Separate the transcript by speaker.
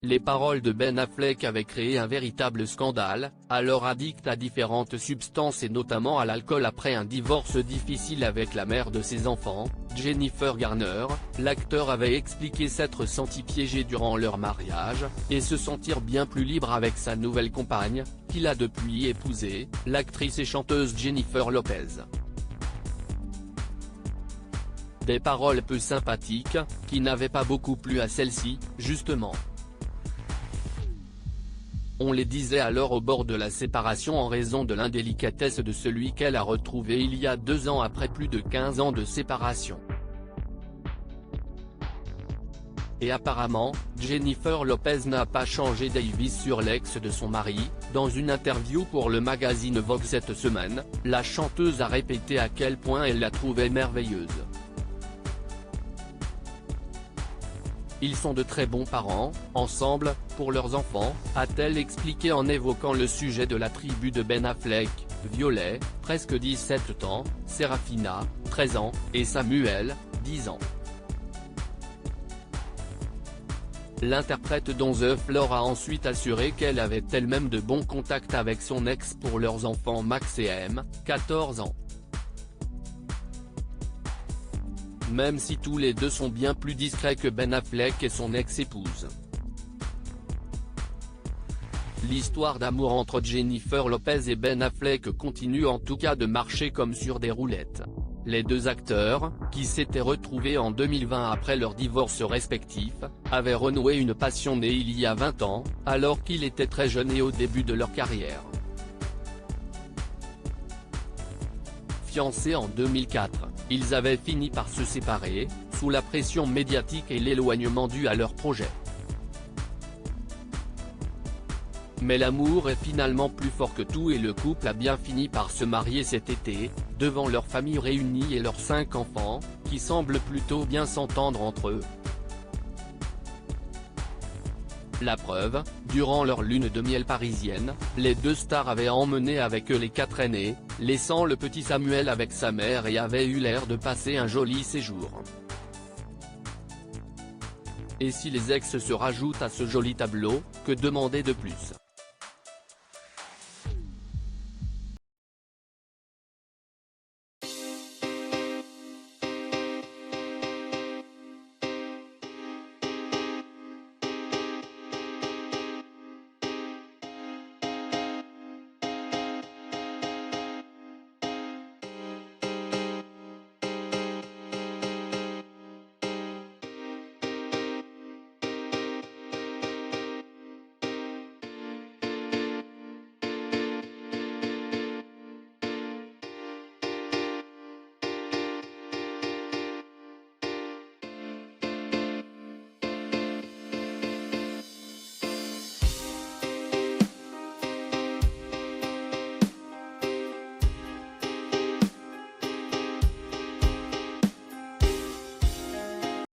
Speaker 1: Les paroles de Ben Affleck avaient créé un véritable scandale, alors addict à différentes substances et notamment à l'alcool après un divorce difficile avec la mère de ses enfants, Jennifer Garner. L'acteur avait expliqué s'être senti piégé durant leur mariage, et se sentir bien plus libre avec sa nouvelle compagne, qu'il a depuis épousée, l'actrice et chanteuse Jennifer Lopez. Des paroles peu sympathiques, qui n'avaient pas beaucoup plu à celle-ci, justement. On les disait alors au bord de la séparation en raison de l'indélicatesse de celui qu'elle a retrouvé il y a 2 ans après plus de 15 ans de séparation. Et apparemment, Jennifer Lopez n'a pas changé d'avis sur l'ex de son mari. Dans une interview pour le magazine Vogue cette semaine, la chanteuse a répété à quel point elle la trouvait merveilleuse. Ils sont de très bons parents, ensemble, pour leurs enfants, a-t-elle expliqué en évoquant le sujet de la tribu de Ben Affleck, Violet, presque 17 ans, Serafina, 13 ans, et Samuel, 10 ans. L'interprète dont The Floor a ensuite assuré qu'elle avait elle-même de bons contacts avec son ex pour leurs enfants Max et M, 14 ans. Même si tous les deux sont bien plus discrets que Ben Affleck et son ex-épouse. L'histoire d'amour entre Jennifer Lopez et Ben Affleck continue en tout cas de marcher comme sur des roulettes. Les deux acteurs, qui s'étaient retrouvés en 2020 après leur divorce respectif, avaient renoué une passion née il y a 20 ans, alors qu'ils étaient très jeunes et au début de leur carrière. Fiancés en 2004, ils avaient fini par se séparer, sous la pression médiatique et l'éloignement dû à leur projet. Mais l'amour est finalement plus fort que tout et le couple a bien fini par se marier cet été, devant leur famille réunie et leurs 5 enfants, qui semblent plutôt bien s'entendre entre eux. La preuve, durant leur lune de miel parisienne, les deux stars avaient emmené avec eux les 4 aînés, laissant le petit Samuel avec sa mère et avaient eu l'air de passer un joli séjour. Et si les ex se rajoutent à ce joli tableau, que demander de plus ?